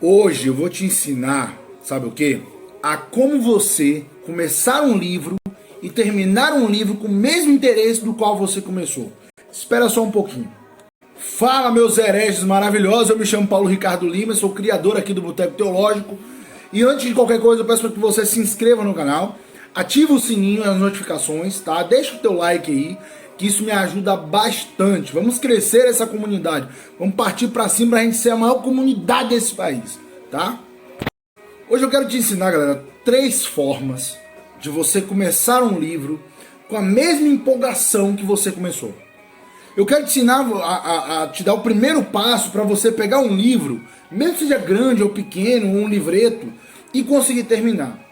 Hoje eu vou te ensinar, sabe o quê? A como você começar um livro e terminar um livro com o mesmo interesse do qual você começou. Espera só um pouquinho. Fala, meus hereges maravilhosos, eu me chamo Paulo Ricardo Lima, sou criador aqui do Boteco Teológico. E antes de qualquer coisa eu peço para que você se inscreva no canal, ativa o sininho e as notificações, tá? Deixa o teu like aí, que isso me ajuda bastante. Vamos crescer essa comunidade, vamos partir para cima para a gente ser a maior comunidade desse país, tá? Hoje eu quero te ensinar, galera, 3 formas de você começar um livro com a mesma empolgação que você começou. Eu quero te ensinar a te dar o primeiro passo para você pegar um livro, mesmo que seja grande ou pequeno, um livreto, e conseguir terminar.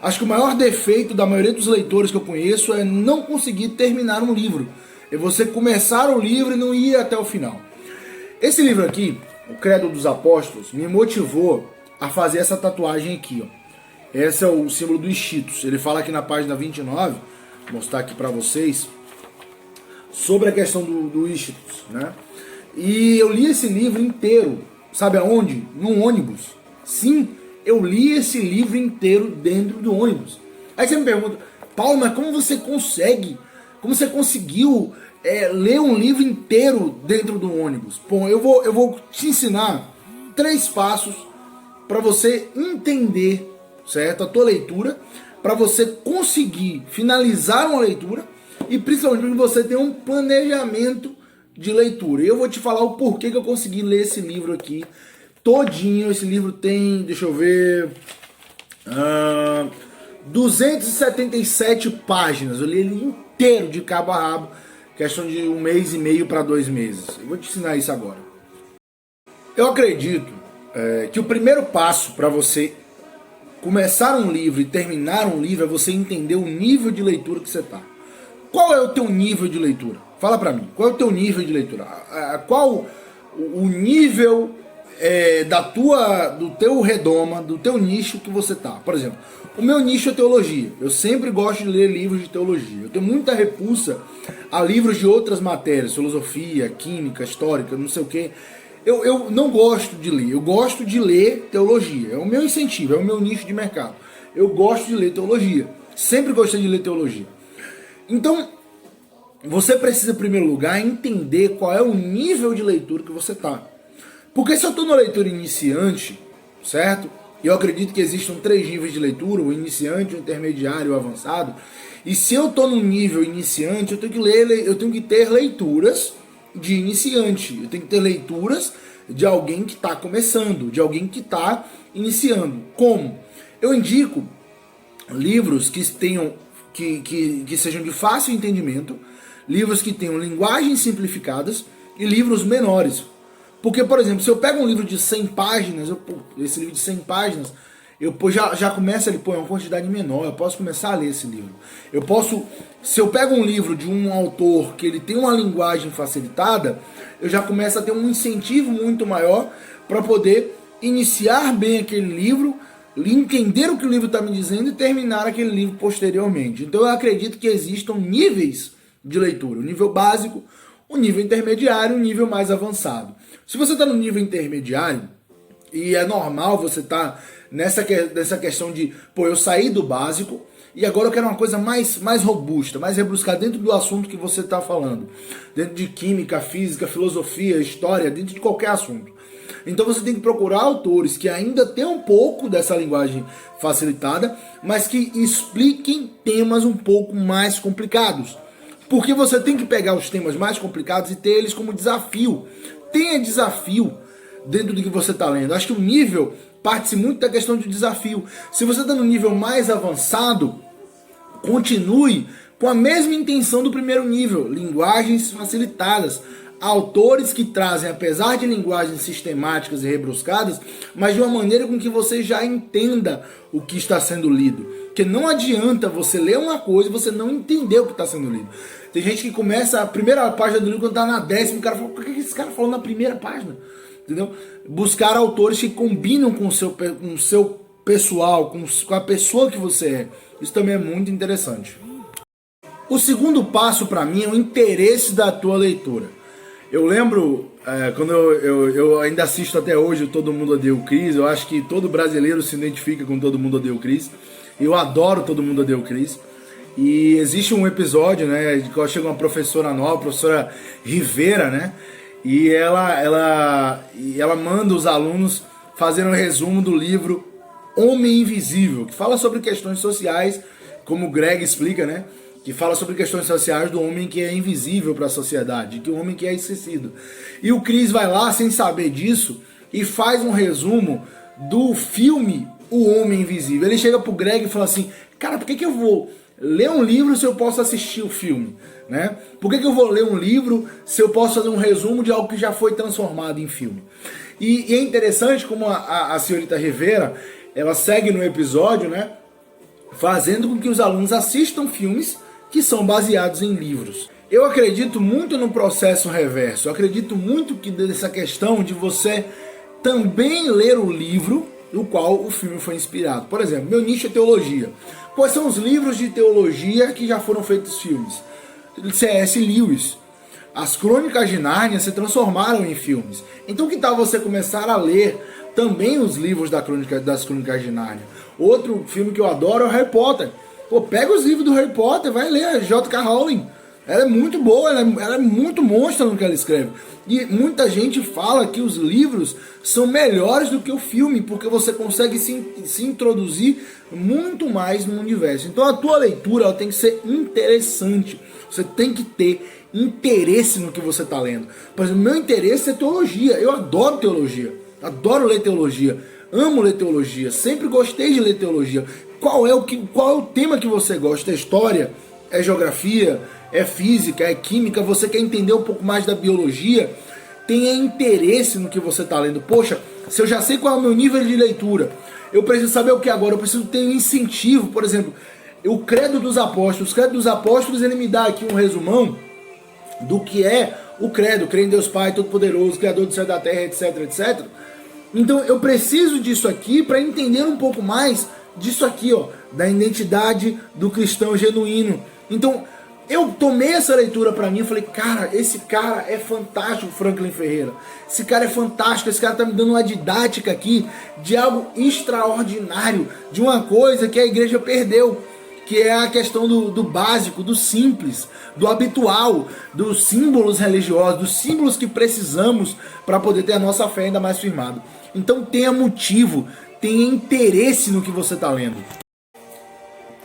Acho que o maior defeito da maioria dos leitores que eu conheço é não conseguir terminar um livro. É você começar o livro e não ir até o final. Esse livro aqui, O Credo dos Apóstolos, me motivou a fazer essa tatuagem aqui, ó. Esse é o símbolo dos Cheetos. Ele fala aqui na página 29, vou mostrar aqui para vocês, sobre a questão do Cheetos, né? E eu li esse livro inteiro, sabe aonde? Num ônibus. Sim, eu li esse livro inteiro dentro do ônibus. Aí você me pergunta, Paulo, mas como você consegue? Como você conseguiu ler um livro inteiro dentro do ônibus? Bom, eu vou te ensinar 3 passos para você entender, certo? A tua leitura, para você conseguir finalizar uma leitura e principalmente para você ter um planejamento de leitura. E eu vou te falar o porquê que eu consegui ler esse livro aqui todinho. Esse livro tem, deixa eu ver, 277 páginas. Eu li ele inteiro de cabo a rabo, questão de 1 mês e meio para 2 meses. Eu vou te ensinar isso agora. Eu acredito que o primeiro passo para você começar um livro e terminar um livro é você entender o nível de leitura que você está. Qual é o teu nível de leitura? Fala pra mim, qual é o teu nível de leitura? Qual o nível do teu redoma, do teu nicho que você tá? Por exemplo, o meu nicho é teologia. Eu sempre gosto de ler livros de teologia. Eu tenho muita repulsa a livros de outras matérias, filosofia, química, histórica, não sei o quê. Eu não gosto de ler, eu gosto de ler teologia. É o meu incentivo, é o meu nicho de mercado. Eu gosto de ler teologia. Sempre gostei de ler teologia. Então, você precisa, em primeiro lugar, entender qual é o nível de leitura que você está. Porque se eu estou na leitura iniciante, certo? Eu acredito que existam 3 níveis de leitura, o iniciante, o intermediário e o avançado. E se eu estou no nível iniciante, eu tenho que ter leituras de iniciante. Eu tenho que ter leituras de alguém que está começando, de alguém que está iniciando. Como? Eu indico livros que tenham que sejam de fácil entendimento, livros que tenham linguagens simplificadas e livros menores. Porque, por exemplo, se eu pego um livro de 100 páginas, esse livro de 100 páginas, eu já começa a uma quantidade menor, eu posso começar a ler esse livro. Se eu pego um livro de um autor que ele tem uma linguagem facilitada, eu já começo a ter um incentivo muito maior para poder iniciar bem aquele livro, entender o que o livro está me dizendo e terminar aquele livro posteriormente. Então eu acredito que existam níveis de leitura, o nível básico, o nível intermediário e o nível mais avançado. Se você está no nível intermediário, e é normal você estar nessa questão de, eu saí do básico e agora eu quero uma coisa mais robusta, mais rebuscada dentro do assunto que você está falando, dentro de química, física, filosofia, história, dentro de qualquer assunto. Então você tem que procurar autores que ainda têm um pouco dessa linguagem facilitada, mas que expliquem temas um pouco mais complicados. Porque você tem que pegar os temas mais complicados e ter eles como desafio. Tenha desafio dentro do que você está lendo. Acho que o nível parte-se muito da questão de desafio. Se você está no nível mais avançado, continue com a mesma intenção do primeiro nível. Linguagens facilitadas. Autores que trazem, apesar de linguagens sistemáticas e rebruscadas, mas de uma maneira com que você já entenda o que está sendo lido. Porque não adianta você ler uma coisa e você não entender o que está sendo lido. Tem gente que começa a primeira página do livro quando está na 10ª, o cara fala, o que esse cara falou na primeira página? Entendeu? Buscar autores que combinam com o seu pessoal, com a pessoa que você é. Isso também é muito interessante. O segundo passo para mim é o interesse da tua leitura. Eu lembro, quando eu ainda assisto até hoje o Todo Mundo Odeia o Chris, eu acho que todo brasileiro se identifica com Todo Mundo Odeia o Chris. Eu adoro Todo Mundo Odeia o Chris. E existe um episódio, né, que chega uma professora nova, a professora Rivera, né, e ela manda os alunos fazerem um resumo do livro Homem Invisível, que fala sobre questões sociais, como o Greg explica, né, que fala sobre questões sociais do homem que é invisível para a sociedade, que o homem que é esquecido. E o Chris vai lá, sem saber disso, e faz um resumo do filme O Homem Invisível. Ele chega pro Greg e fala assim, cara, por que eu vou ler um livro se eu posso assistir o filme, né? Por que eu vou ler um livro se eu posso fazer um resumo de algo que já foi transformado em filme? E é interessante como a senhorita Rivera, ela segue no episódio, né? Fazendo com que os alunos assistam filmes que são baseados em livros. Eu acredito muito no processo reverso. Eu acredito muito que dessa questão de você também ler o livro do qual o filme foi inspirado. Por exemplo, meu nicho é teologia. Quais são os livros de teologia que já foram feitos filmes? C.S. Lewis. As Crônicas de Nárnia se transformaram em filmes. Então que tal você começar a ler também os livros das Crônicas de Nárnia? Outro filme que eu adoro é o Harry Potter. Pô, pega os livros do Harry Potter, vai ler a J.K. Rowling. Ela é muito boa, ela é muito monstra no que ela escreve. E muita gente fala que os livros são melhores do que o filme, porque você consegue se introduzir muito mais no universo. Então a tua leitura ela tem que ser interessante. Você tem que ter interesse no que você está lendo. Por exemplo, meu interesse é teologia. Eu adoro teologia. Adoro ler teologia. Amo ler teologia. Sempre gostei de ler teologia. Qual é o tema que você gosta? É história? É geografia? É física? É química? Você quer entender um pouco mais da biologia? Tenha interesse no que você está lendo. Poxa, se eu já sei qual é o meu nível de leitura, eu preciso saber o que agora? Eu preciso ter um incentivo. Por exemplo, o Credo dos Apóstolos. O Credo dos Apóstolos, ele me dá aqui um resumão do que é o credo. Creio em Deus Pai Todo-Poderoso, Criador do céu e da terra, etc, etc. Então eu preciso disso aqui para entender um pouco mais disso aqui, ó, da identidade do cristão genuíno. Então eu tomei essa leitura para mim e falei, cara, esse cara é fantástico, Franklin Ferreira. Esse cara é fantástico, esse cara tá me dando uma didática aqui de algo extraordinário, de uma coisa que a igreja perdeu, que é a questão do básico, do simples, do habitual, dos símbolos religiosos, dos símbolos que precisamos para poder ter a nossa fé ainda mais firmada. Então tenha motivo, tenha interesse no que você está lendo.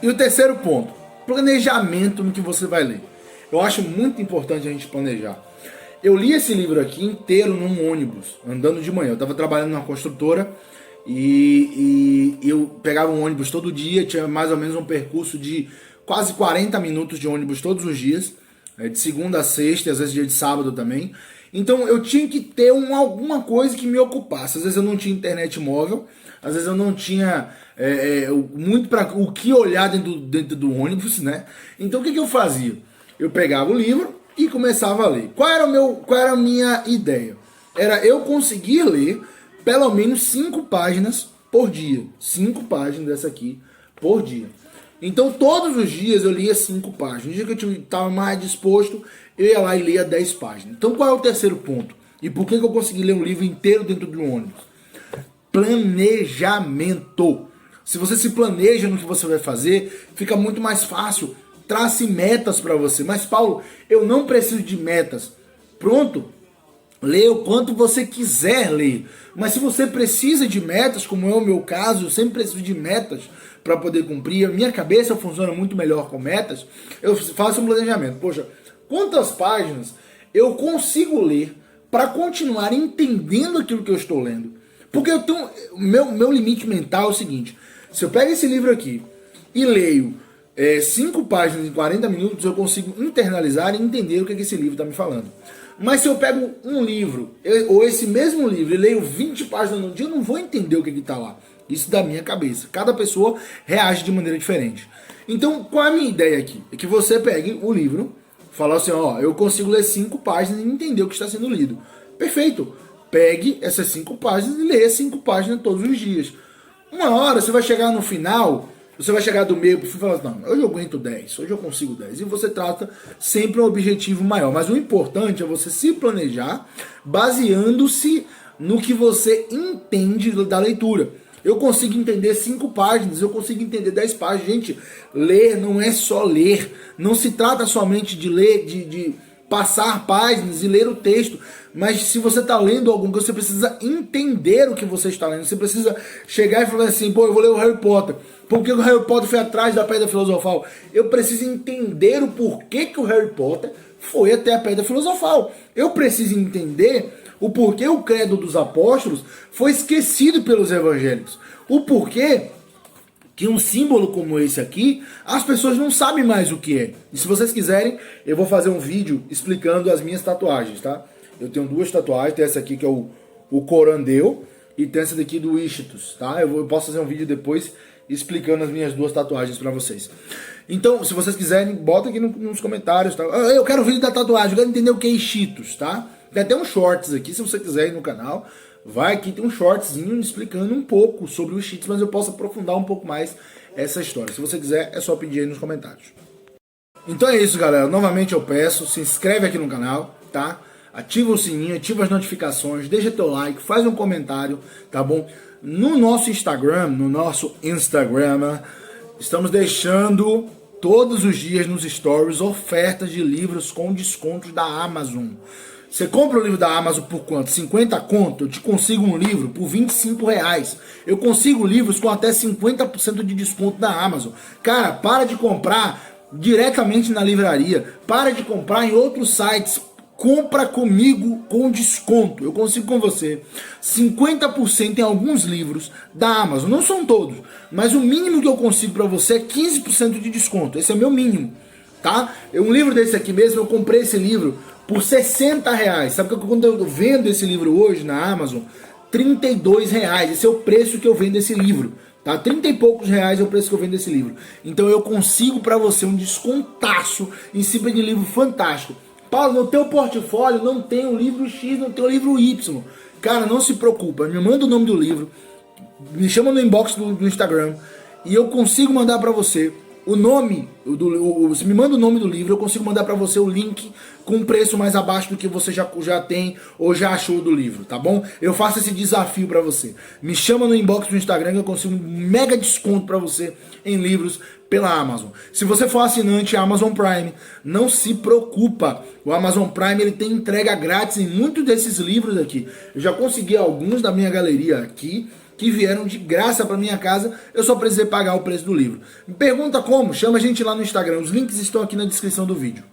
E o terceiro ponto, planejamento no que você vai ler. Eu acho muito importante a gente planejar. Eu li esse livro aqui inteiro num ônibus, andando de manhã. Eu estava trabalhando numa construtora e eu pegava um ônibus todo dia, tinha mais ou menos um percurso de quase 40 minutos de ônibus todos os dias, de segunda a sexta, às vezes dia de sábado também. Então eu tinha que ter alguma coisa que me ocupasse. Às vezes eu não tinha internet móvel, às vezes eu não tinha muito para o que olhar dentro do ônibus, né? Então o que eu fazia? Eu pegava o livro e começava a ler. Qual era a minha ideia? Era eu conseguir ler pelo menos 5 páginas por dia. 5 páginas dessa aqui por dia. Então todos os dias eu lia 5 páginas. No dia que eu estava mais disposto, eu ia lá e lia 10 páginas. Então qual é o terceiro ponto? E por que eu consegui ler um livro inteiro dentro de um ônibus? Planejamento. Se você se planeja no que você vai fazer, fica muito mais fácil. Trace metas para você. Mas Paulo, eu não preciso de metas. Pronto. Leia o quanto você quiser ler. Mas se você precisa de metas, como é o meu caso, eu sempre preciso de metas para poder cumprir. A minha cabeça funciona muito melhor com metas. Eu faço um planejamento. Poxa, quantas páginas eu consigo ler para continuar entendendo aquilo que eu estou lendo? Porque eu tenho, meu limite mental é o seguinte. Se eu pego esse livro aqui e leio 5 páginas em 40 minutos, eu consigo internalizar e entender o que esse livro está me falando. Mas se eu pego um livro, ou esse mesmo livro, e leio 20 páginas no dia, eu não vou entender o que está lá. Isso da minha cabeça. Cada pessoa reage de maneira diferente. Então, qual é a minha ideia aqui? É que você pegue o livro, fala assim, ó, eu consigo ler 5 páginas e entender o que está sendo lido. Perfeito. Pegue essas 5 páginas e leia 5 páginas todos os dias. Uma hora você vai chegar no final Você vai chegar do meio pro fim e falar assim, não, hoje eu aguento 10, hoje eu consigo 10. E você trata sempre um objetivo maior. Mas o importante é você se planejar baseando-se no que você entende da leitura. Eu consigo entender 5 páginas, eu consigo entender 10 páginas. Gente, ler não é só ler. Não se trata somente de ler, de passar páginas e ler o texto. Mas se você está lendo alguma coisa, você precisa entender o que você está lendo. Você precisa chegar e falar assim, pô, eu vou ler o Harry Potter. Por que o Harry Potter foi atrás da Pedra Filosofal? Eu preciso entender o porquê que o Harry Potter foi até a Pedra Filosofal. Eu preciso entender o porquê o credo dos apóstolos foi esquecido pelos evangélicos. O porquê que um símbolo como esse aqui, as pessoas não sabem mais o que é. E se vocês quiserem, eu vou fazer um vídeo explicando as minhas tatuagens, tá? Eu tenho 2 tatuagens, tem essa aqui que é o Corandeu e tem essa daqui do Ichthus, tá? Eu posso fazer um vídeo depois explicando as minhas 2 tatuagens pra vocês. Então, se vocês quiserem, bota aqui nos comentários, tá? Eu quero o vídeo da tatuagem, eu quero entender o que é Ichthus, tá? Tem até uns shorts aqui, se você quiser ir no canal, vai aqui, tem um shortzinho explicando um pouco sobre os Ichthus, mas eu posso aprofundar um pouco mais essa história. Se você quiser, é só pedir aí nos comentários. Então é isso, galera. Novamente eu peço, se inscreve aqui no canal, tá? Ativa o sininho, ativa as notificações, deixa teu like, faz um comentário, tá bom? No nosso Instagram, estamos deixando todos os dias nos stories ofertas de livros com descontos da Amazon. Você compra o livro da Amazon por quanto? 50 conto? Eu te consigo um livro por 25 reais. Eu consigo livros com até 50% de desconto da Amazon. Cara, para de comprar diretamente na livraria. Para de comprar em outros sites. Compra comigo com desconto. Eu consigo com você 50% em alguns livros da Amazon. Não são todos, mas o mínimo que eu consigo para você é 15% de desconto. Esse é o meu mínimo, tá? Um livro desse aqui mesmo, eu comprei esse livro por 60 reais. Sabe que quando eu vendo esse livro hoje na Amazon? 32 reais. Esse é o preço que eu vendo esse livro. Tá? 30 e poucos reais é o preço que eu vendo esse livro. Então eu consigo para você um descontaço em cima de livro fantástico. Paulo, no teu portfólio não tem o livro X, não tem o livro Y. Cara, não se preocupa. Me manda o nome do livro. Me chama no inbox do Instagram. E eu consigo mandar para você o nome, você me manda o nome do livro, eu consigo mandar para você o link com um preço mais abaixo do que você já tem ou já achou do livro, tá bom? Eu faço esse desafio para você. Me chama no inbox do Instagram que eu consigo um mega desconto para você em livros pela Amazon. Se você for assinante Amazon Prime, não se preocupa. O Amazon Prime ele tem entrega grátis em muitos desses livros aqui. Eu já consegui alguns da minha galeria aqui que vieram de graça para minha casa, eu só precisei pagar o preço do livro. Me pergunta como? Chama a gente lá no Instagram, os links estão aqui na descrição do vídeo.